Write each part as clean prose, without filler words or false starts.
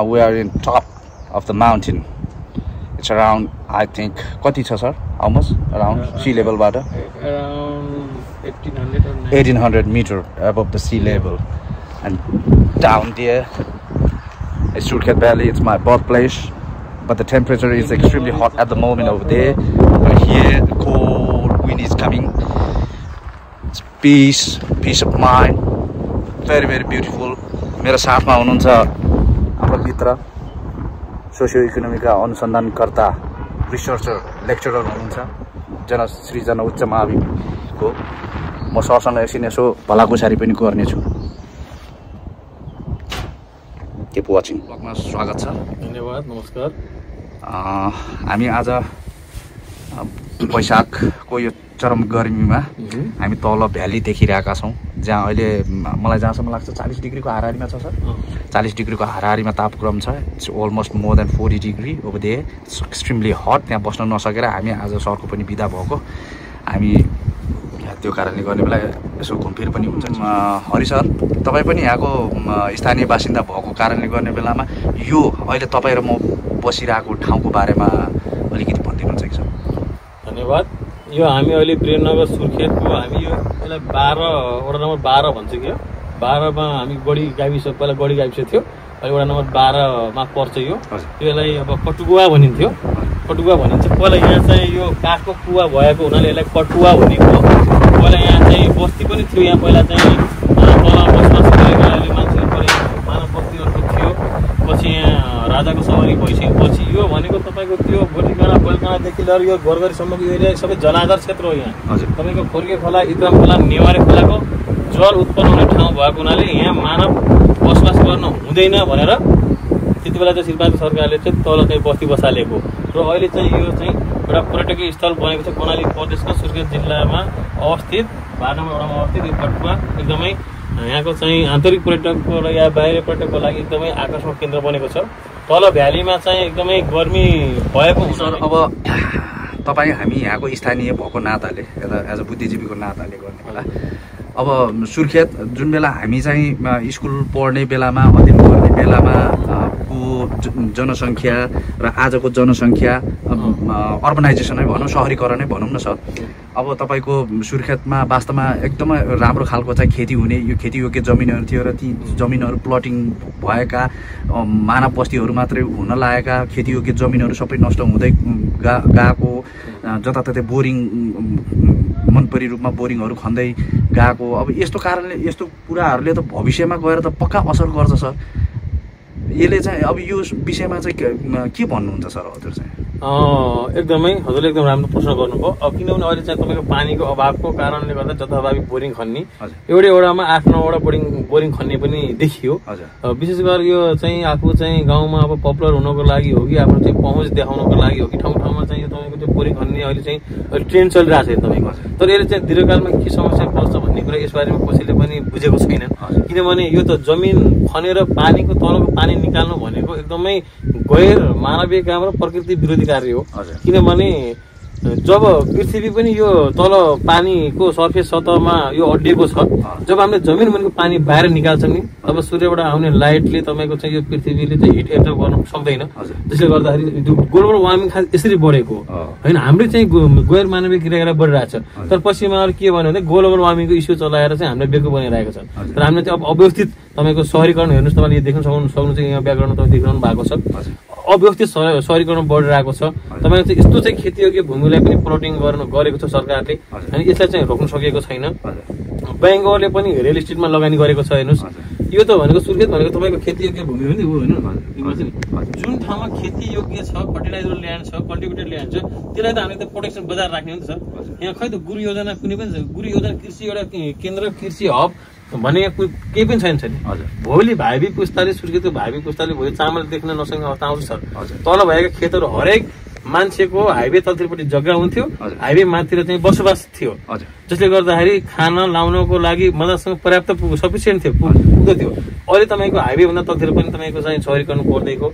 Now we are in top of the mountain. It's around, I think, kati cha sir? Almost around sea level water. Around 1800 or 1800 meter above the sea level. And down there is Surkhet Valley. It's my birthplace, but the temperature is extremely hot at the moment over there. But here, the cold wind is coming. It's peace of mind. Very, very beautiful. मेरो साथमा हुनुहुन्छ हाम्रो मित्र socio इकोनोमिकका अनुसन्धानकर्ता researcher lecturer हुनुहुन्छ सृजना उच्च माविको म सरसँग एकछिन यसो भलाकुसारी पनि गर्नेछु किप वाचिङ ब्लगमा स्वागत छ धन्यवाद नमस्कार हामी आज वैशाखको यो चरम गर्मीमा हामी तल भ्याली देखिरहेका छौं जहाँ अहिले मलाई जहाँसम्म लाग्छ 40 डिग्रीको हाराहारीमा छ सर 40 डिग्रीको हाराहारीमा तापक्रम छ it's almost more than 40 degree over there it's extremely hot त्यहाँ बस्न नसकेर हामी आज सरको पनि बिदा भएको हामी त्यो कारणले गर्ने बेला यसो घुमफिर पनि हुन्छ हरि सर तपाई पनि यहाँको स्थानीय बासिन्दा भएको कारणले गर्ने बेलामा यो अहिले तपाई र म बसिरहेको ठाउँको बारेमा अलिकति भनिदिनुहुन्छ कि सर धन्यवाद यो हामी अहिले प्रेमनगर सुर्खेतको हामी यो यसलाई 12 वडा नम्बर 12 भन्छ के 12 मा हामी गडी गाविस पहिला गडी गाविस थियो अहिले वडा नम्बर 12 मा पर्छ यो त्यसलाई अब कटुवा भनिन्थ्यो कटुवा भनिन्छ पहिला यहाँ चाहिँ यो काठको कुवा भएको हुनाले यसलाई कटुवा भनेको पहिला यहाँ चाहिँ बस्ती पनि थियो यहाँ पहिला चाहिँ तल बसोबास गरेको मान्छेहरू पनि मानव बस्तीहरुको थियो पछि यहाँ राजाको सवारी भइसकेपछि यो भनेको तपाईको त्यो गोटीगाँडा बलगाँडादेखि लिएर यो गोरगरीसम्मको यो एरिया सबै जलाधार क्षेत्र हो यहाँ तपाईको खोर्के खोला इतराम खोला नेवारे खोलाको जल उत्पन्न हुने ठाउँ भएको हुनाले यहाँ मानव बसोबास गर्न हुँदैन भनेर त्यतिबेला चाहिँ सिरबहादुर सरकारले चाहिँ तल चाहिँ बस्ती बसालेको र अहिले चाहिँ यो चाहिँ एउटा पर्यटकीय स्थल बनेको छ कर्णाली प्रदेशको सुर्खेत जिल्लामा अवस्थित 12 नम्बर वडामा अवस्थित यो कटुवा एकदमै यहाँको चाहिँ आन्तरिक पर्यटकको र या बाहिर पर्यटकको लागि एकदमै आकर्षक केन्द्र बनेको छ तल भ्यालीमा चाहिँ एकदमै गर्मी भएको सर अब तपाई हामी यहाँको स्थानीय भएको नाताले एज अ बुद्धिजीवीको नाताले गर्ने बेला अब सुर्खेत जुन बेला हामी चाहिँ स्कुल पढ्ने बेलामा अध्ययन गर्ने बेलामा को जनसङ्ख्या र आजको जनसङ्ख्या अर्बनाइजेसनै भनौँ शहरीकरणै भनौँ न सर अब तपाईको सुर्खेतमा वास्तवमा एकदमै राम्रो खालको चाहिँ खेती हुने यो खेतीयोग्य जमिनहरू थियो र ती जमिनहरू प्लटिङ भएका मानव बस्तीहरू मात्रै हुन लागेका खेतीयोग्य जमिनहरू सबै नष्ट हुँदै गएको जताततै बोरिङ मनपरी रूपमा बोरिङहरू खन्दै गएको अब यस्तो कारणले यस्तो कुराहरूले त भविष्यमा गएर त पक्का असर गर्छ सर यसले चाहिँ अब यो विषयमा चाहिँ के भन्नुहुन्छ सर हजुर चाहिँ एकदमै हजुरले एकदम राम्रो प्रश्न गर्नुभयो अब किनभने अहिले चाहिँ तपाईको पानीको अभावको कारणले गर्दा जथाभावी बोरिङ खन्ने एउटै वडामा 8-9 वटा बोरिङ खन्ने पनि देखियो विशेष गरेर यो चाहिँ आफू चाहिँ गाउँमा अब पपुलर हुनको लागि हो कि आफ्नो चाहिँ पहुँच देखाउनको लागि हो कि ठाउँ ठाउँमा चाहिँ यो तपाईको त्यो बोरिङ खन्ने अहिले चाहिँ ट्रेन्ड चलिरहेको छ तपाईको तर यसले चाहिँ दीर्घकालमा के समस्या पर्छ भन्ने कुरा यसबारेमा कसैले पनि बुझेको छैन किनभने यो त जमिन खनेर पानीको तलको पानी निकाल्नु भनेको एकदमै गैर मानवीय काम र प्रकृति विरोधी कार्य हो किनभने जब पृथ्वी पनि यो तल पानीको सर्फेस सतहमा यो अड्डिएको छ जब हामीले जमिन मुनिको पानी बाहिर निकाल्छौं नि तब सूर्यबाट आउने लाइटले तपाईको चाहिँ यो पृथ्वीले चाहिँ हिट एब्जर्ब गर्न सक्दैन त्यसले गर्दाखेरि ग्लोबल वार्मिङ यसरी बढेको हैन हाम्रो चाहिँ गैर मानवीय क्रियाकलाप बढिरहेछ तर पश्चिमाहरु के भन्यो भने ग्लोबल वार्मिङको इस्यु चलाएर चाहिँ हामीले बेको बनाइरहेको छ तर हामीले चाहिँ अब अव्यवस्थित तपाईको शहरीकरण हेर्नुस् तपाईले यो देख्न सक्नुहुन्छ यहाँ ब्याकग्राउन्डमा तपाईले देखिरहनु भएको छ अव्यवस्थित शहरीकरण बढिरहेको छ तपाईको चाहिँ यस्तो चाहिँ खेतीयोग्य भूमिलाई पनि प्लटिङ गरेको छ सरकारले अनि यसलाई चाहिँ रोक्न सकेको छैन बैंकहरूले पनि रियल एस्टेटमा लगानी गरेको छ हेर्नुस् यो त भनेको सुर्खेत भनेको तपाईको खेतीयोग्य भूमि हो नि हो हैन जुन ठाउँमा खेतीयोग्य छ फर्टिलाइजर ल्यान्ड छ कल्टिभेटेड ल्यान्ड छ त्यसलाई त हामीले त प्रोटेक्सन बजार राख्ने हो नि त सर यहाँ खै त गुरु योजना कुनै पनि गुरु योजना कृषि एउटा केन्द्र कृषि हब भने केही पनि छैन नि भोलि भावी पुस्ताले सुर्खेतको भावी पुस्ताले भोलि चामल देख्न नसक्ने अवस्था आउँछ सर तल भएका खेतहरू हरेक मान्छेको हाइवे तलतिरपट्टि जग्गा हुन्थ्यो हाइवे माथितिर चाहिँ बसोबास थियो जसले गर्दाखेरि खान लाउनको लागि मजासँग पर्याप्त सफिसिएन्ट थियो पुग्दो थियो। अहिले तपाईँको हाइवेभन्दा तलतिर पनि तपाईँको चाहिँ सहरीकरण पर्दैको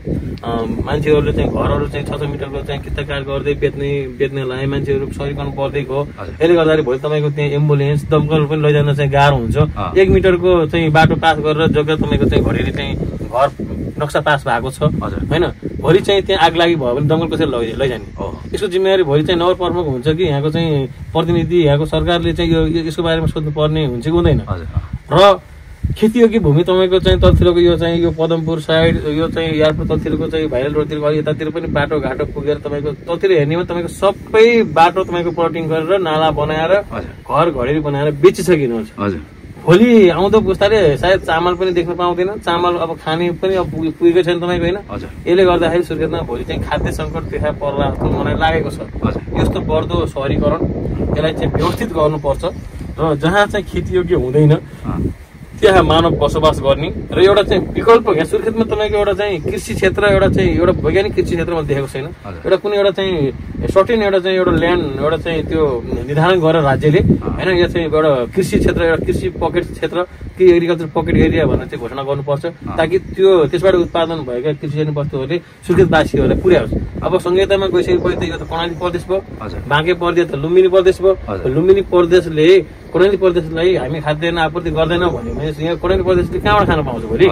मान्छेहरूले चाहिँ घरहरू चाहिँ 600 मिटरको चाहिँ किस्ताकार गर्दै बेच्नेलाई मान्छेहरू सहरीकरण पर्दैको। यसले गर्दाखेरि भोलि तपाईँको त्यहाँ एम्बुलेन्स दमकल पनि लैजान चाहिँ गाह्रो हुन्छ। 1 मिटरको चाहिँ बाटो पास गरेर जग्गा तपाईँको चाहिँ घरेरी चाहिँ घर नक्सा पास भएको छ होइन। भोलि चाहिँ त्यहाँ आग लागि भयो भने दमकल कसरी लैजाने, यसको जिम्मेवारी भोलि चाहिँ नगरपालिकाको हुन्छ कि यहाँको चाहिँ प्रतिनिधि यहाँको सरकारले चाहिँ यसको बारेमा सोध्नु पर्ने हुन्छ कि हुँदैन। र खेतीयोगी भूमि तपाईँको चाहिँ तलतिरको यो चाहिँ यो पदमपुर साइड यो चाहिँ एयरपोर्ट तलतिरको चाहिँ भाइरल रोडतिर यतातिर पनि बाटो घाटो पुगेर तपाईँको तलतिर हेर्नेमा तपाईँको सबै बाटो तपाईँको प्लटिङ गरेर नाला बनाएर घर घरेरी बनाएर बेचिसकिनुहुन्छ। भोलि आउँदो पुस्ताले सायद चामल पनि देख्न पाउँदैन, चामल अब खाने पनि अब पुगेको छैन तपाईँको होइन। यसले गर्दाखेरि सुर्खेतमा भोलि चाहिँ खाद्य सङ्कट देखा पर्ला जस्तो मलाई लागेको छ। यस्तो बढ्दो सहरीकरण यसलाई चाहिँ व्यवस्थित गर्नुपर्छ र जहाँ चाहिँ खेतीयोग्य हुँदैन त्यहाँ मानव बसोबास गर्ने र एउटा चाहिँ विकल्प यहाँ सुर्खेतमा तपाईँको एउटा चाहिँ कृषि क्षेत्र एउटा चाहिँ एउटा वैज्ञानिक कृषि क्षेत्र मैले देखेको छैन। एउटा कुनै एउटा चाहिँ सर्टेन एउटा चाहिँ एउटा ल्यान्ड एउटा चाहिँ त्यो निर्धारण गरेर राज्यले होइन यो चाहिँ एउटा कृषि क्षेत्र एउटा कृषि पकेट क्षेत्र कि एग्रिकल्चर पकेट एरिया भनेर चाहिँ घोषणा गर्नुपर्छ ताकि त्यो त्यसबाट उत्पादन भएका कृषि वस्तुहरूले सुर्खेतवासीहरूलाई पुर्याओस्। अब संहितामा गइसकेपछि त यो त कर्णाली प्रदेश भयो, बाँके प्रदेश त लुम्बिनी प्रदेश भयो। लुम्बिनी प्रदेशले कर्णाली प्रदेशलाई हामी खाद्यान्न आपूर्ति गर्दैनौँ भने यहाँ कर्णाली प्रदेशले कहाँबाट खान पाउँछ भोलि?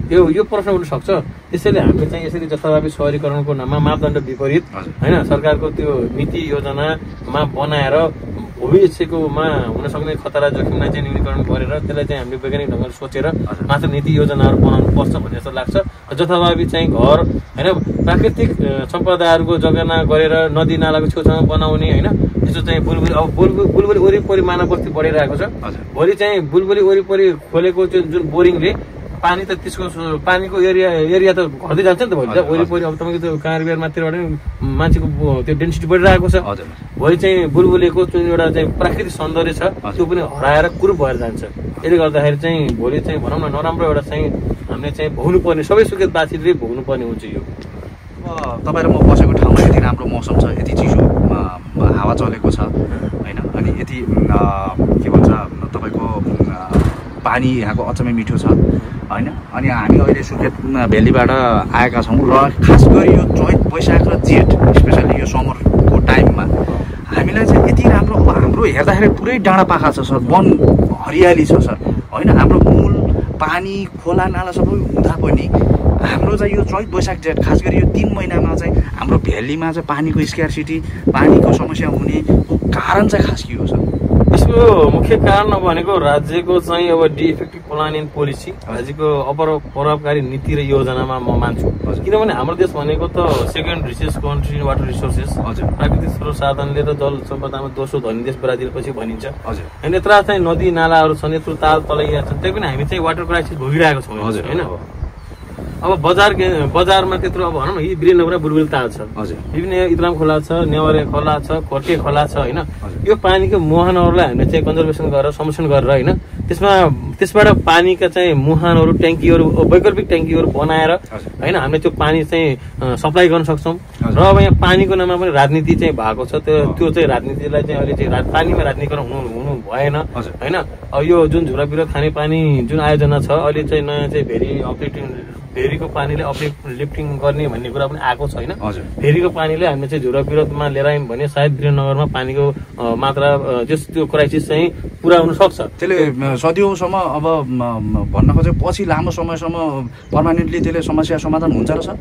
यो प्रश्न उठ्न सक्छ। त्यसैले हामीले चाहिँ यसरी जथाभावी सहरीकरणको नाममा मापदण्ड विपरीत होइन सरकारको त्यो नीति योजनामा बनाएर भविष्यकोमा हुन सक्ने खतरा जोखिमलाई चाहिँ न्यूनीकरण गरेर त्यसलाई चाहिँ हामीले वैज्ञानिक ढङ्गले सोचेर मात्र नीति योजनाहरू बनाउनु पर्छ भन्ने जस्तो लाग्छ। जथाभावी चाहिँ घर होइन प्राकृतिक सम्पदाहरूको जगेर्ना गरेर नदी नालाको छेउछाउमा बनाउने होइन त्यस्तो चाहिँ बुलबुली अब बुलबुली वरिपरि मानव बस्ती बढिरहेको छ। भोलि चाहिँ बुलबुली वरिपरि खोलेको जुन बोरिङले पानी त त्यसको पानीको एरिया त घट्दै जान्छ नि त भोलि त वरिपरि। अब तपाईँको त्यो काँक्रेबिहार माथिबाट मान्छेको त्यो डेन्सिटी बढिरहेको छ। भोलि चाहिँ बुलबुलेको जुन एउटा चाहिँ प्राकृतिक सौन्दर्य छ त्यो पनि हराएर कुरूप भएर जान्छ। यसले गर्दाखेरि चाहिँ भोलि चाहिँ भनौँ न नराम्रो एउटा चाहिँ हामीले चाहिँ भोग्नु पर्ने सबै सुर्खेतवासीले भोग्नु पर्ने हुन्छ। यो अब तपाईँ र म बसेको ठाउँमा यति राम्रो मौसम छ, यति चिसो हावा चलेको छ होइन, अनि यति के भन्छ तपाईँको पानी यहाँको अचम्मै मिठो छ होइन। अनि हामी अहिले सुर्खेत भ्यालीबाट आएका छौँ र खास गरी यो चैत वैशाख र जेठ स्पेसली यो समरको टाइममा हामीलाई चाहिँ यति राम्रो अब हाम्रो हेर्दाखेरि पुरै डाँडापाखा छ सर, वन हरियाली छ सर होइन। हाम्रो मूल पानी खोला नाला सबै हुँदा पनि हाम्रो चाहिँ यो चैत वैशाख जेठ खास गरी यो 3 महिनामा चाहिँ हाम्रो भ्यालीमा चाहिँ पानीको स्क्यार्सिटी पानीको समस्या हुनेको कारण चाहिँ खास के हो सर? यसको मुख्य कारण भनेको राज्यको चाहिँ अब डिइफेक्टिभ प्लान एन्ड पोलिसी, राज्यको प्रभावकारी नीति र योजनामा म मान्छु। किनभने हाम्रो देश भनेको त second richest country in water resources प्राकृतिक स्रोत साधनले र जल सम्पदामा दोस्रो धनी देश ब्राजिल पछि भनिन्छ होइन। यत्र चाहिँ नदी नालाहरू छन्, यत्रो ताल तलैया छन्, त्यही पनि हामी चाहिँ वाटर क्राइसिस भोगिरहेको छौँ होइन। अब बजारमा त्यत्रो अब भनौँ न यी वीरेन्द्र बुलबुल ताल छ, विभिन्न इतराम खोला छ, नेवारे खोला छ, कोटे खोला छ होइन। यो पानीको मुहानहरूलाई हामीले चाहिँ कन्जर्भेसन गरेर संरक्षण गरेर होइन त्यसबाट पानीका चाहिँ मुहानहरू ट्याङ्कीहरू वैकल्पिक ट्याङ्कीहरू बनाएर होइन हामीले त्यो पानी चाहिँ सप्लाई गर्न सक्छौँ। र अब यहाँ पानीको नाममा पनि राजनीति चाहिँ भएको छ, त्यो चाहिँ राजनीतिलाई चाहिँ अहिले चाहिँ पानीमा राजनीतिकरण हुनु भएन होइन। अब यो जुन झुला विरोध खाने पानी जुन आयोजना छ अहिले चाहिँ नयाँ चाहिँ भेरीको पानीले अपलिफ्टिङ गर्ने भन्ने कुरा पनि आएको छैन। भेरीको पानीले हामीले चाहिँ झुला विरोधमा लिएर आयौँ भने सायद वीरेन्द्रनगरमा पानीको मात्रा त्यो क्राइसिस चाहिँ पुरा हुन सक्छ। त्यसले सदियौँसम्म अब भन्न खोजेको पछि लामो समयसम्म पर्मानेन्टली त्यसले समस्या समाधान हुन्छ र सर?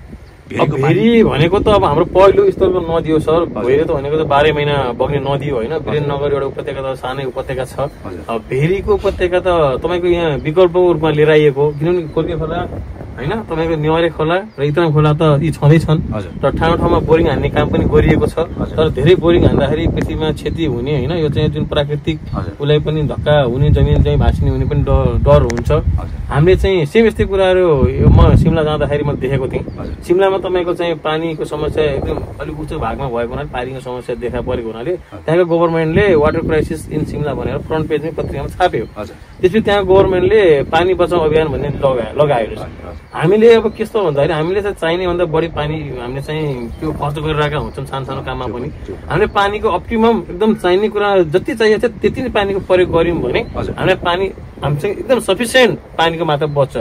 भेरी भनेको त अब हाम्रो पहिलो स्तरको नदी हो सर। भेरी त भनेको त 12 महिना बग्ने नदी हो होइन। वीरेन्द्रनगर एउटा उपत्यका त सानै उपत्यका छ। भेरीको उपत्यका त तपाईँको यहाँ विकल्पको रूपमा लिएर आइएको, किनभने कोर्के खोला होइन तपाईँको नेवारे खोला र इतराम खोला त यी छँदैछन् र ठाउँ ठाउँमा बोरिङ हान्ने काम पनि गरिएको छ। तर धेरै बोरिङ हान्दाखेरि पृथ्वीमा क्षति हुने होइन यो चाहिँ जुन प्राकृतिक उसलाई पनि धक्का हुने, जमिन चाहिँ भाँसिने हुने पनि डर हुन्छ। हामीले चाहिँ सेम यस्तै कुराहरू म सिमला जाँदाखेरि मैले देखेको थिएँ। सिमलामा तपाईँको चाहिँ पानीको समस्या एकदम अलिक उच्च भागमा भएको हुनाले पानीको समस्या देखा परेको हुनाले त्यहाँको गभर्मेन्टले वाटर क्राइसिस इन सिमला भनेर फ्रन्ट पेजमै पत्रिकामा छाप्यो। त्यसपछि त्यहाँ गभर्मेन्टले पानी बचाउ अभियान भन्ने लगायो। हामीले अब कस्तो भन्दाखेरि हामीले चाहिँ चाहिने भन्दा बढी पानी हामीले चाहिँ त्यो खर्च गरिरहेका हुन्छौँ सानो काममा पनि। हामीले पानीको अप्टिमम एकदम चाहिने कुरा जति चाहिएको छ त्यति नै पानीको प्रयोग गऱ्यौँ भने हामीलाई पानी हामीसँग एकदम सफिसियन्ट पानीको मात्रा बच्छ।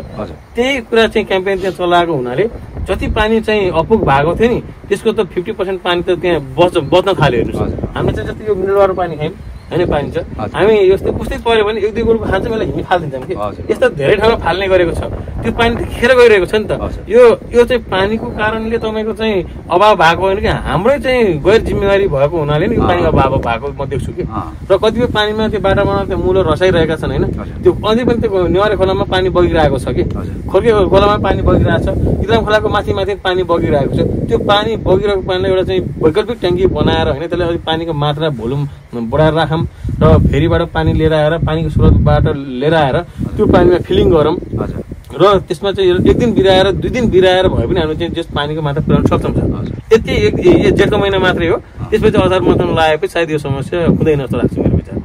त्यही कुरा चाहिँ क्याम्पेन त्यहाँ चलाएको हुनाले जति पानी चाहिँ अपुग भएको थियो नि त्यसको त 50% पानी त त्यहाँ बच्न थाल्यो। हेर्नुहोस् हामीले चाहिँ जस्तै यो मिनरल वाटर पानी खायौँ होइन पानी छ हामी यस्तै उस्तै पऱ्यो भने 1-2 गोरुको खान्छ बेला हिँडी फालिदिन्छौँ कि यस्तो धेरै ठाउँमा फाल्ने गरेको छ त्यो पानी त खेर गइरहेको छ नि त। यो चाहिँ पानीको कारणले तपाईँको चाहिँ अभाव भएको होइन कि हाम्रै चाहिँ गैर जिम्मेवारी भएको हुनाले नि यो पानीको अभाव भएको म देख्छु कि। र कतिपय पानीमा त्यो बाटामा त्यो मूल रसाइरहेका छन् होइन त्यो अझै पनि त्यो नेवारे खोलामा पानी बगिरहेको छ कि खोर्के खोलामा पानी बगिरहेको छ इलाम खोलाको माथि पानी बगिरहेको छ। त्यो पानी बगिरहेको पानीलाई एउटा चाहिँ वैकल्पिक ट्याङ्की बनाएर होइन त्यसलाई अलिक पानीको मात्रा भोल्युम बढाएर राखौँ र फेरिबाट पानी लिएर आएर पानीको स्रोतबाट लिएर आएर त्यो पानीमा फिलिङ गरौँ र त्यसमा चाहिँ 1 दिन बिराएर 2 दिन बिराएर भए पनि हामीले चाहिँ त्यस पानीको मात्रा पुर्याउन सक्छौँ। यति जेठको महिना मात्रै हो त्यसपछि असार मौसम लगाएपछि सायद यो समस्या हुँदैन जस्तो लाग्छ मेरो विचार।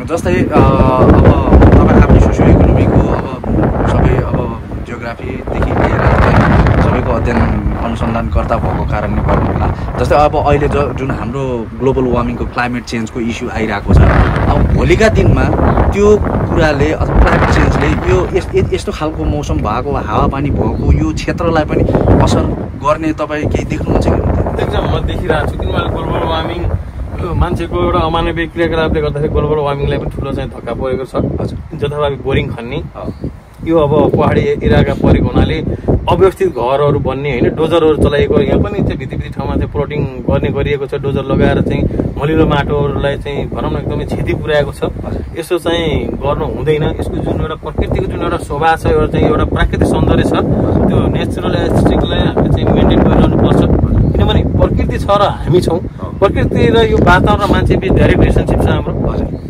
जस्तै अब तपाईँ आफ्नो सोसियो इकोनोमीको अब सबै अब जियोग्राफीदेखि लिएर सबैको अध्ययन अनुसन्धानकर्ता भएको कारणले गर्नु होला। जस्तै अब अहिले जुन हाम्रो ग्लोबल वार्मिङको क्लाइमेट चेन्जको इस्यु आइरहेको छ अब भोलिका दिनमा त्यो कुराले अथवा क्लाइमेट चेन्जले यो यस्तो खालको मौसम भएको हावापानी भएको यो क्षेत्रलाई पनि असर गर्ने तपाईँ केही देख्नुहुन्छ कि? एकदम म देखिरहेको छु किनभने ग्लोबल वार्मिङ मान्छेको एउटा अमानवीय क्रियाकलापले गर्दाखेरि ग्लोबल वार्मिङलाई पनि ठुलो चाहिँ धक्का परेको छ। जथाभावी बोरिङ खन्ने यो अब पहाडी इलाका परेको हुनाले अव्यवस्थित घरहरू बन्ने होइन डोजरहरू चलाइएको यहाँ पनि चाहिँ भित्री ठाउँमा चाहिँ प्लोटिङ गर्ने गरिएको छ डोजर लगाएर चाहिँ मलिलो माटोहरूलाई चाहिँ भनौँ न एकदमै क्षति पुर्याएको छ। यसो चाहिँ गर्नु हुँदैन। यसको जुन एउटा प्रकृतिको जुन एउटा शोभा छ एउटा चाहिँ एउटा प्राकृतिक सौन्दर्य छ त्यो नेचुरल एस्टिकलाई हामीले चाहिँ मेन्टेन गरिरहनु पर्छ किनभने प्रकृति छ र हामी छौँ। प्रकृति र यो वातावरण र मान्छे बिच डाइरेक्ट रिलेसनसिप छ हाम्रो।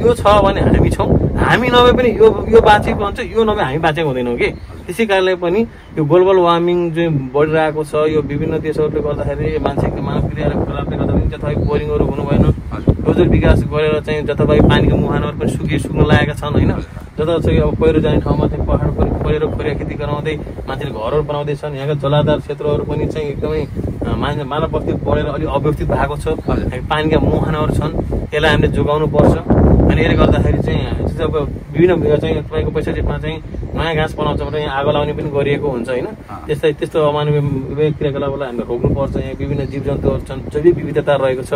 यो छ भने हामी छौँ हामी नभए पनि यो बाँचेको हुन्छ यो नभए हामी बाँचेको हुँदैनौँ कि। त्यसै कारणले पनि यो ग्लोबल वार्मिङ जुन बढिरहेको छ यो विभिन्न देशहरूले गर्दाखेरि मान्छेको मानव क्रियाकलापले गर्दा पनि जथाभावी बोरिङहरू हुनु भएन डोजर विकास गरेर चाहिँ जथाभावी पानीको मुहानहरू पनि सुक्न लागेका छन् होइन जता चाहिँ अब पहिरो जाने ठाउँमा चाहिँ पहाड पनि पहिरो खोरिया खेती गराउँदै मान्छेले घरहरू बनाउँदैछन्। यहाँका जलाधार क्षेत्रहरू पनि चाहिँ एकदमै मानव बस्ती बढेर अलिक अव्यवस्थित भएको छ। पानीका मुहानहरू छन् यसलाई हामीले जोगाउनु पर्छ अनि यसले गर्दाखेरि चाहिँ अब विभिन्न चाहिँ तपाईँको पैसामा चाहिँ नयाँ घाँस बनाउँछौँ र यहाँ आगो लाउने पनि गरिएको हुन्छ होइन त्यस्तो अमानवीय क्रियाकलापलाई हामीले रोक्नुपर्छ। यहाँ विभिन्न जीव जन्तुहरू छन् जैविक विविधता रहेको छ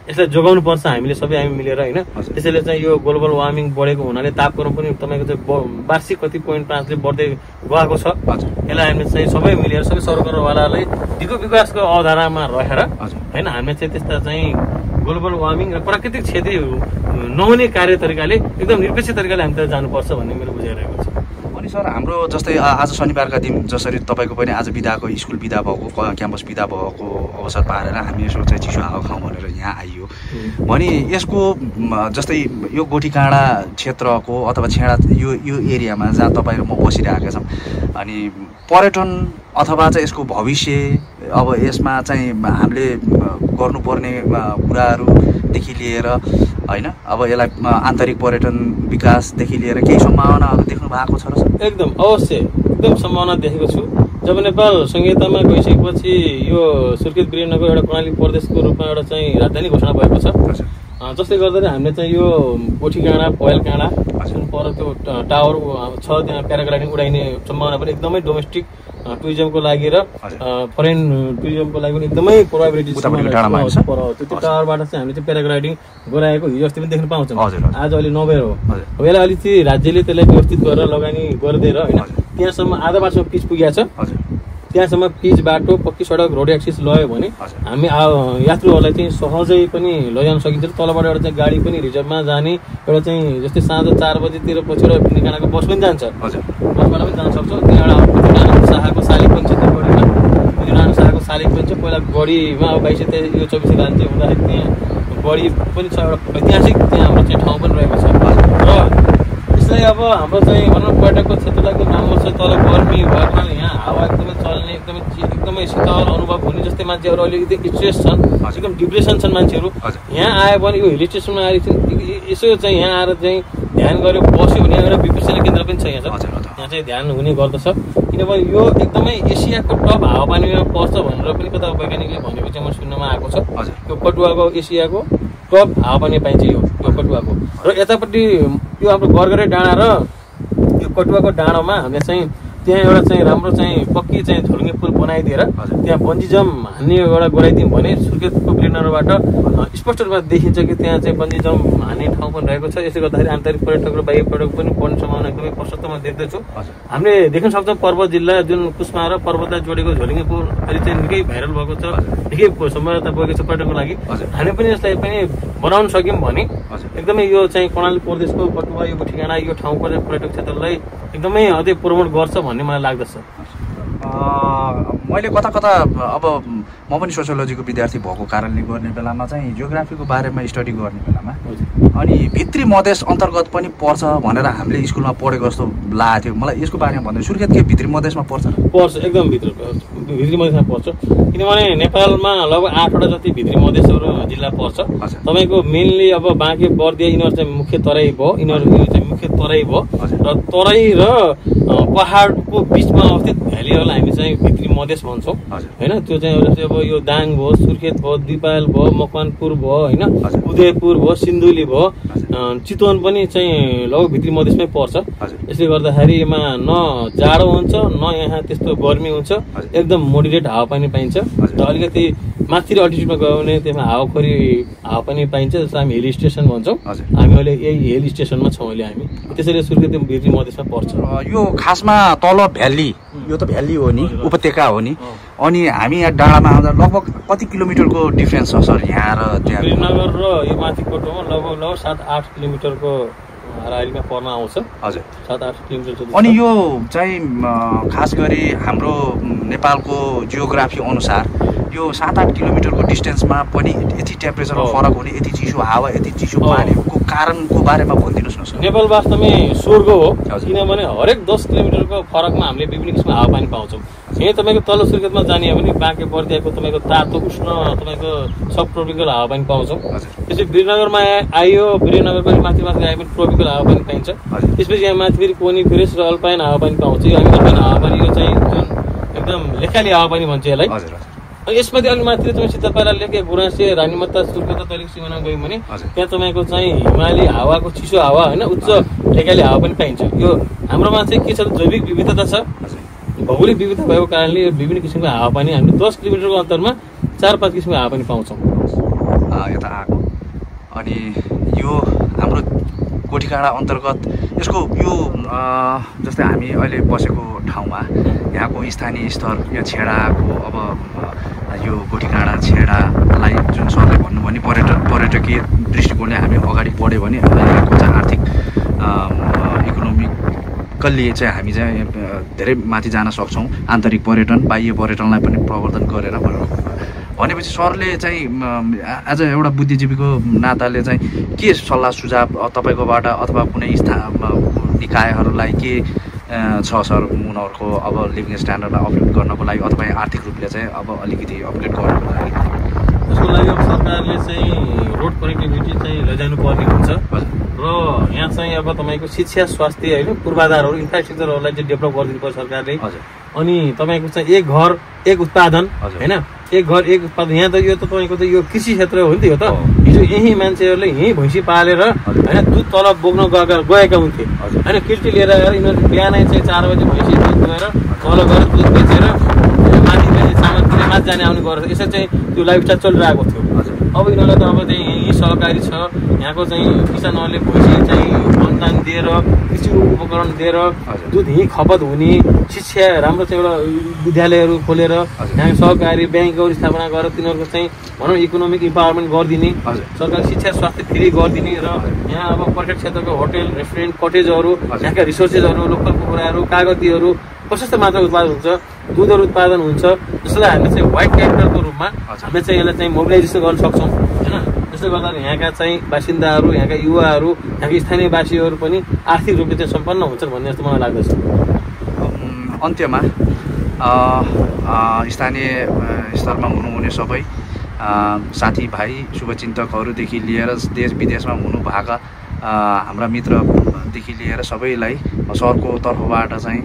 यसलाई जोगाउनु पर्छ हामीले सबै हामी मिलेर होइन। त्यसैले चाहिँ यो ग्लोबल वार्मिङ बढेको हुनाले तापक्रम पनि तपाईँको चाहिँ वार्षिक कति 0.5ले बढ्दै गएको छ। यसलाई हामीले चाहिँ सबै मिलेर सबै सरकारवालालाई दिगो विकासको अवधारणामा रहेर होइन हामीले चाहिँ त्यस्ता चाहिँ ग्लोबल वार्मिङ र प्राकृतिक क्षति नहुने कार्य तरिकाले एकदम निरपेक्ष तरिकाले हामी जानुपर्छ भन्ने मेरो बुझाइरहेको छ। अनि सर हाम्रो जस्तै आज शनिबारका दिन जसरी तपाईँको पनि आज बिदाको स्कुल बिदा भएको क्याम्पस बिदा भएको अवसर पारेर हामी यसो चाहिँ चिसो हावा खाउँ भनेर यहाँ आइयो भने यसको जस्तै यो गोठीकाँडा क्षेत्रको अथवा छेडा यो एरियामा जहाँ तपाईँ र म बसिरहेका छौँ अनि पर्यटन अथवा चाहिँ यसको भविष्य अब यसमा चाहिँ हामीले गर्नुपर्ने कुराहरूदेखि लिएर होइन अब यसलाई आन्तरिक पर्यटन विकासदेखि लिएर केही सम्भावनाहरू देख्नु भएको छ र सर? एकदम अवश्य एकदम सम्भावना देखेको छु। जब नेपाल संहितामा गइसकेपछि यो सुर्खेत वीरेन्द्रनगर एउटा कर्णाली प्रदेशको रूपमा एउटा चाहिँ राजधानी घोषणा भएको छ जसले गर्दाखेरि हामीले चाहिँ यो गोठीकाँडा पहेलकाँडा जुन पर त्यो टावर छ त्यहाँ प्याराग्लाइडिङ उडाइने सम्भावना पनि एकदमै डोमेस्टिक टुरिज्मको लागि र फरेन टुरिज्मको लागि पनि एकदमै प्रोभाबिलिटी छ। त्यो टावरबाट चाहिँ हामीले चाहिँ प्याराग्लाइडिङ गराएको हिजो अस्ति पनि देख्न पाउँछौँ। आज अहिले नभएर हो अब यसलाई अलिक चाहिँ राज्यले त्यसलाई व्यवस्थित गरेर लगानी गरिदिएर होइन त्यहाँसम्म आधा बाटोसम्म पिच पुगेको छ त्यहाँसम्म पिच बाटो पक्की सडक रोड एक्सिस लयो भने हामी यात्रुहरूलाई चाहिँ सहजै पनि लैजान सकिन्छ। तलबाट एउटा चाहिँ गाडी पनि रिजर्भमा जाने एउटा चाहिँ जस्तै साँझ 4 बजीतिर पछि एउटा निकालाको बस पनि जान्छ बसबाट पनि जान सक्छौँ। त्यहाँबाट शाखाको शालिग पनि छ त्यो गढीमा नारायण शाखाको शालिग पनि छ। पहिला गढीमा अब 22 यो 24 राज्य हुँदाखेरि त्यहाँ गढी पनि छ एउटा ऐतिहासिक त्यहाँ हाम्रो चाहिँ ठाउँ पनि रहेको छ र यसलाई अब हाम्रो चाहिँ भनौँ पर्यटकको क्षेत्रलाई एकदम राम्रो छ। तर गर्मी भएको कारणले यहाँ हावा एकदमै चल्ने एकदमै शीतल अनुभव हुने जस्तै मान्छेहरू अलिकति स्ट्रेस छन् एकदम डिप्रेसन छन् मान्छेहरू। यहाँ आयो भने यो हिल स्टेसनमा आएर यसो चाहिँ यहाँ आएर चाहिँ ध्यान गरेर बस्यो भने एउटा विपश्यना केन्द्र पनि छ यहाँ चाहिँ ध्यान हुने गर्दछ किनभने यो एकदमै एसियाको टप हावापानीमा पर्छ भनेर पनि कता वैज्ञानिकले भनेको चाहिँ म सुन्नमा आएको छ। यो कटुवाको एसियाको टप हावापानी पाइन्छ यो कटुवाको र यतापट्टि यो हाम्रो गरगरे डाँडा र कटुवाको डाँडोमा हामीले चाहिँ त्यहाँ एउटा चाहिँ राम्रो चाहिँ पक्की चाहिँ झोलुङ्गे पुल बनाइदिएर त्यहाँ बन्जी जम्प हान्ने एउटा गराइदिउँ भने सुर्खेतको भिडियोबाट स्पष्ट रूपमा देखिन्छ कि त्यहाँ चाहिँ बन्जी जम्प हान्ने ठाउँ पनि रहेको छ। यसले गर्दाखेरि आन्तरिक पर्यटक र बाह्य पर्यटक पनि बढ्ने सम्भावना एकदमै प्रशस्त म देख्दछु। हामीले देख्न सक्छौँ पर्वत जिल्ला जुन कुस्मा र पर्वतलाई जोडेको झोलुङ्गे पुल अहिले चाहिँ निकै भाइरल भएको छ, निकै सम्भावना बगेको छ पर्यटकको लागि। हामी पनि यसलाई पनि बनाउन सक्यौँ भने एकदमै यो चाहिँ कर्णाली प्रदेशको कटुवा यो ठेगाना यो ठाउँको चाहिँ पर्यटक क्षेत्रलाई एकदमै अझै प्रमोट गर्छ भन्ने मलाई लाग्दछ। मैले कता कता अब म पनि सोसियोलोजीको विद्यार्थी भएको कारणले गर्ने बेलामा चाहिँ जियोग्राफीको बारेमा स्टडी गर्ने बेलामा अनि भित्री मधेस अन्तर्गत पनि पर्छ भनेर हामीले स्कुलमा पढेको जस्तो लागेको थियो। मलाई यसको बारेमा भन्दै सुर्खेत के भित्री मधेसमा पर्छ? एकदम भित्री मधेसमा पर्छ, किनभने नेपालमा लगभग 8वटा जति भित्री मधेसहरू जिल्ला पर्छ। तपाईँको मेनली अब बाँके बर्दिया यिनीहरू चाहिँ मुख्य तराई भयो, यिनीहरू चाहिँ मुख्य तराई भयो र तराई र पहाडको बिचमा अवस्थित भ्यालीहरूलाई हामी चाहिँ भित्री मधेस भन्छौँ होइन। त्यो चाहिँ अब यो दाङ भयो, सुर्खेत भयो, दिपायल भयो, मकवानपुर भयो होइन, उदयपुर भयो, सिन्धुली भयो, चितवन पनि चाहिँ लगभग भित्री मधेसमै पर्छ। यसले गर्दाखेरि यसमा न जाडो हुन्छ न यहाँ त्यस्तो गर्मी हुन्छ, एकदम मोडरेट हावापानी पाइन्छ र अलिकति माथिल्लो अल्टिट्युडमा गयो भने त्यसमा हावापानी पाइन्छ, जस्तो हामी हिल स्टेसन भन्छौँ। हामी अहिले यही हिल स्टेसनमा छौँ अहिले हामी, त्यसैले सुर्खेत भित्री मधेसमा पर्छ। यो खासमा तल भ्याली, यो त भ्याली हो नि, उपत्यका हो नि, अनि हामी यहाँ डाँडामा आउँदा लगभग कति किलोमिटरको डिफ्रेन्स छ सर यहाँ र त्यहाँ? वीरनगर र यो माथिको ठाउँमा लगभग 7-8 किलोमिटरको हाराहारीमा पर्न आउँछ। हजुर 7-8 किलोमिटर। अनि यो चाहिँ खास गरी हाम्रो नेपालको जियोग्राफी अनुसार यो 7-8 किलोमिटरको डिस्टेन्समा पनि यति टेम्परेचरमा फरक हुने, यति चिसो हावा, यति चिसो पानीको कारणको बारेमा भनिदिनुहोस् न सर। नेपाल वास्तवमै स्वर्ग हो, किनभने हरेक 10 किलोमिटरको फरकमा हामीले विभिन्न किसिमको हावापानी पाउँछौँ। यही तपाईँको तल्लो सुर्खेतमा जाने हो भने बाँके बर्दियाको तपाईँको तातो उष्ण तपाईँको सब ट्रोपिकल हावापानी पाउँछौँ। त्यसपछि वीरनगरमा आइयो, वीरनगरको माथि आयो भने ट्रोपिकल हावापानी पाइन्छ। त्यसपछि यहाँ माथि फेरि कोनिफेरेस र अल्पाइन हावापानी पाउँछ। यो हामी अल्पाइन हावापानी यो चाहिँ एकदम लेखाली हावापानी भन्छ यसलाई। यसमध्ये अलिक माथि तपाईँ सिद्धपाला लेके गुराँसे रानीमत्ता सुर्खेत तलिक सिमाना गयौँ भने त्यहाँ तपाईँको चाहिँ हिमाली हावाको चिसो हावा होइन, उच्च लेखाली हावा पनि पाइन्छ। यो हाम्रोमा चाहिँ के छ, जैविक विविधता छ, भौगोलिक विविधता भएको कारणले यो विभिन्न किसिमको हावापानी हामीले 10 किलोमिटरको अन्तरमा 4-5 किसिमको हावापानी पाउँछौँ यता आएको। अनि यो हाम्रो गोठीकाँडा अन्तर्गत यसको यो जस्तै हामी अहिले बसेको ठाउँमा यहाँको स्थानीय स्तर यो छेडाको अब यो गोठीकाँडा छेडालाई जुन सरले भन्नुभयो नि पर्यटकीय दृष्टिकोणले हामी अगाडि बढ्यो भने यहाँको चाहिँ आर्थिक इकोनोमिकल्ली चाहिँ हामी चाहिँ धेरै माथि जान सक्छौँ। आन्तरिक पर्यटन बाह्य पर्यटनलाई पनि प्रवर्धन गरेर भनेपछि सरले चाहिँ आज एउटा बुद्धिजीवीको नाताले चाहिँ के सल्लाह सुझाव तपाईँकोबाट अथवा कुनै निकायहरूलाई के छ सर उनीहरूको अब लिभिङ स्ट्यान्डर्डलाई अपग्रेड गर्नको लागि अथवा आर्थिक रूपले चाहिँ अब अलिकति अपग्रेड गर्नको लागि? त्यसको लागि अब सरकारले चाहिँ रोड कनेक्टिभिटी चाहिँ लैजानु पर्ने हुन्छ र यहाँ चाहिँ अब तपाईँको शिक्षा स्वास्थ्य होइन पूर्वाधारहरू इन्फ्रास्ट्रक्चरहरूलाई चाहिँ डेभलप गरिदिनु पर्छ सरकारले। अनि तपाईँको चाहिँ एक घर एक उत्पादन होइन, एक घर एक उत्पादन। यहाँ त यो त तपाईँको त यो कृषि क्षेत्र हो नि त, यो त हिजो यही मान्छेहरूले यहीँ भैँसी पालेर होइन दुध तल बोक्न गएका हुन्थे होइन, किर्ती लिएर आएर यिनीहरू बिहानै चाहिँ 4 बजी भैँसी दुध गएर तल गएर दुध बेचेर माथि माथि जाने आउने गरेर यसरी चाहिँ त्यो लाइफस्टाइल चलिरहेको थियो। अब यिनीहरूलाई त अब चाहिँ यहीँ सहकारी छ, यहाँको चाहिँ किसानहरूले भैँसी चाहिँ अनुदान दिएर कृषि उपकरण दिएर दुध यहीँ खपत हुने, शिक्षा राम्रो चाहिँ एउटा विद्यालयहरू खोलेर यहाँ सहकारी ब्याङ्कहरू स्थापना गरेर तिनीहरूको चाहिँ भनौँ इकोनोमिक इम्पावरमेन्ट गरिदिने, सरकार शिक्षा स्वास्थ्य फ्री गरिदिने र यहाँ अब पर्यटक क्षेत्रको होटेल रेस्टुरेन्ट कटेजहरू यहाँका रिसोर्सेसहरू लोकल कुखुराहरू कागतीहरू प्रशस्त मात्रामा उत्पादन हुन्छ, दुधहरू उत्पादन हुन्छ, जसलाई हामीले चाहिँ व्हाइट क्यापिटलको रूपमा हामीले चाहिँ यसलाई चाहिँ मोबिलाइजेसन गर्न सक्छौँ होइन। त्यसले गर्दा यहाँका चाहिँ बासिन्दाहरू यहाँका युवाहरू यहाँका स्थानीयवासीहरू पनि आर्थिक रूपले चाहिँ सम्पन्न हुन्छन् भन्ने जस्तो मलाई लाग्दछ। अन्त्यमा स्थानीय स्तरमा हुनुहुने सबै साथीभाइ शुभचिन्तकहरूदेखि लिएर देश विदेशमा हुनुभएका हाम्रा मित्रदेखि लिएर सबैलाई सरको तर्फबाट चाहिँ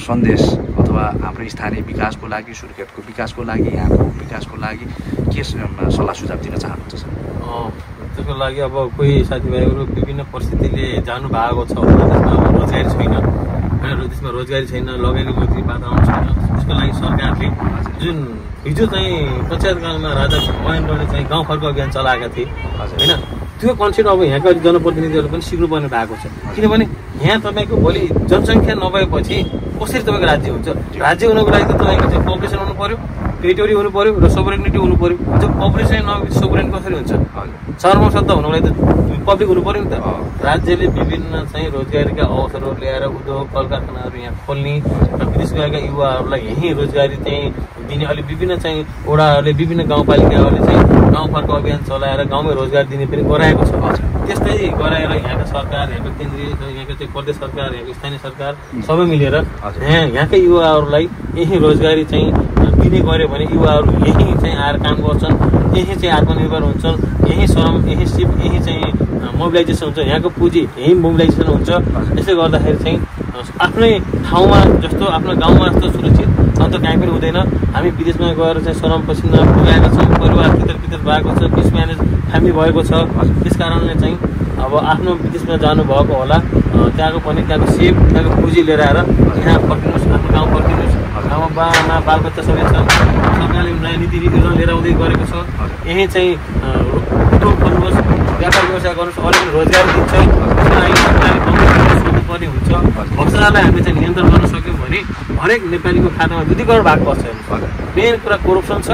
सन्देश अथवा हाम्रो स्थानीय विकासको लागि, सुर्खेतको विकासको लागि, यहाँको विकासको लागि के सल्लाह सुझाव दिन चाहनुहुन्छ सर? त्यसको लागि अब कोही साथीभाइहरू विभिन्न परिस्थितिले जानुभएको छ, त्यसमा रोजगारी छैन त्यसमा रोजगारी छैन, लगानी मैत्री वातावरण छैन। त्यसको लागि सरकारले जुन हिजो चाहिँ पञ्चायतकालमा राजा महेन्द्रले चाहिँ गाउँ फर्को अभियान चलाएका थिए होइन, त्यो कन्सेप्ट अब यहाँका जनप्रतिनिधिहरू पनि सिक्नुपर्ने भएको छ। किनभने यहाँ तपाईँको भोलि जनसङ्ख्या नभएपछि कसरी तपाईँको राज्य हुन्छ? राज्य हुनको लागि त तपाईँको चाहिँ पपुलेसन हुनु पर्यो, टेरिटोरी हुनु पर्यो र सोभरेनिटी हुनु पर्यो। जब पपुलेसन नभएपछि सोभरेनिटी कसरी हुन्छ? सार्वभौमसत्ता हुनुको लागि त पब्लिक हुनु पर्यो नि त। राज्यले विभिन्न चाहिँ रोजगारीका अवसरहरू ल्याएर उद्योग कल कारखानाहरू यहाँ खोल्ने र विदेश गएका युवाहरूलाई यहीँ रोजगारी चाहिँ दिने, अहिले विभिन्न चाहिँ वडाहरूले विभिन्न गाउँपालिकाहरूले चाहिँ गाउँ फर्को अभियान चलाएर गाउँमै रोजगार दिने पनि गराएको छ। त्यस्तै गराएर यहाँका सरकार, यहाँको केन्द्रीय, यहाँको चाहिँ प्रदेश सरकार, यहाँको स्थानीय सरकार सबै मिलेर यहाँकै युवाहरूलाई यहीँ रोजगारी चाहिँ दिने गऱ्यो भने युवाहरू यहीँ चाहिँ आएर काम गर्छन्, यहीँ चाहिँ आत्मनिर्भर हुन्छन्, यहीँ श्रम, यहीँ सिप, यहीँ चाहिँ मोबिलाइजेसन हुन्छ, यहाँको पुँजी यहीँ मोबिलाइजेसन हुन्छ। त्यसले गर्दाखेरि चाहिँ आफ्नै ठाउँमा जस्तो, आफ्नो गाउँमा जस्तो सुरक्षित अन्त काहीँ पनि हुँदैन। हामी विदेशमा गएर चाहिँ श्रम पसिना पुगाएका छौँ, परिवार पितर भएको छ, मिसम्यानेज फ्यामिली भएको छ। त्यस कारणले चाहिँ अब आफ्नो विदेशमा जानुभएको होला, त्यहाँको पनि त्यहाँको सेप, त्यहाँको पुँजी लिएर आएर यहाँ फर्किनुहोस्, आफ्नो गाउँ फर्किनुहोस्। गाउँमा बाबा बालबच्चा सबै छ, सरकारले नयाँ नीति योजना लिएर आउँदै गरेको छ। यहीँ चाहिँ उद्योग खोल्नुहोस्, व्यापार व्यवसाय गर्नुहोस्, अरू पनि रोजगार दिन्छ। सोध्नुपर्ने हुन्छ। भ्रष्टाचारलाई हामीले चाहिँ नियन्त्रण गर्न सक्यौँ भने हरेक नेपालीको खातामा 2 करोड भाग पर्छ। मेन कुरा करप्सन छ।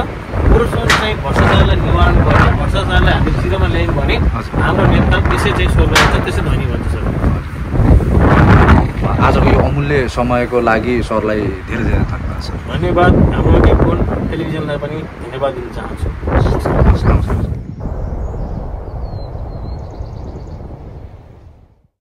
करप्सन चाहिँ भ्रष्टाचारलाई निवारण गर्ने, भ्रष्टाचारलाई हामीले जिरोमा ल्यायौँ भने हाम्रो नेपाल त्यसै चाहिँ स्वर्ग हुन्छ, त्यसै धनी भन्छ सर। आजको यो अमूल्य समयको लागि सरलाई धेरै धेरै धन्यवाद सर। धन्यवाद। हाम्रो टेलिभिजनलाई पनि धन्यवाद दिन चाहन्छु।